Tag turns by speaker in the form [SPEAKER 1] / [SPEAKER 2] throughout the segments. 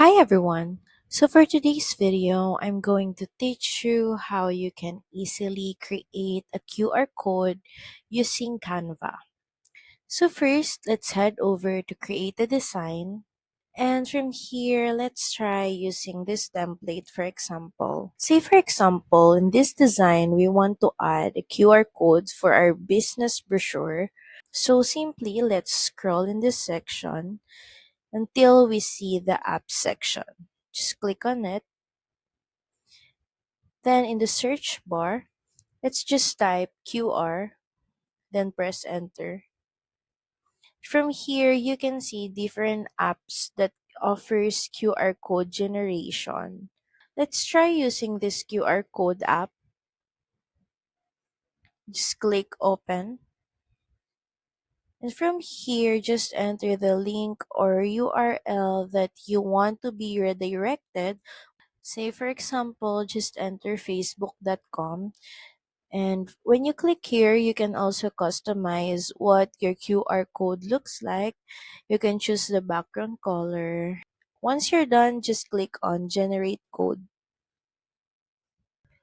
[SPEAKER 1] Hi everyone! So for today's video, I'm going to teach you how you can easily create a QR code using Canva. So first, let's head over to create a design. And from here, let's try using this template for example. Say for example, in this design, we want to add a QR code for our business brochure. So simply, let's scroll in this section until we see the app section. Just click on it. Then in the search bar, let's just type QR, then press enter. From here, you can see different apps that offers QR code generation. Let's try using this QR code app. Just click open. And from here, just enter the link or URL that you want to be redirected. Say for example, just enter facebook.com. And when you click here, you can also customize what your QR code looks like. You can choose the background color. Once you're done, just click on generate code.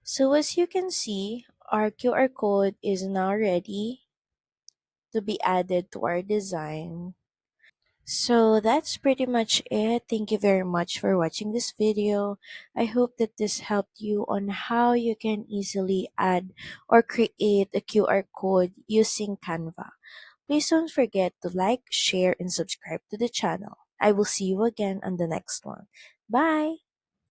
[SPEAKER 1] So as you can see, our QR code is now ready to be added to our design. So that's pretty much it. Thank you very much for watching this video. I hope that this helped you on how you can easily add or create a QR code using Canva. Please don't forget to like, share, and subscribe to the channel. I will see you again on the next one. Bye!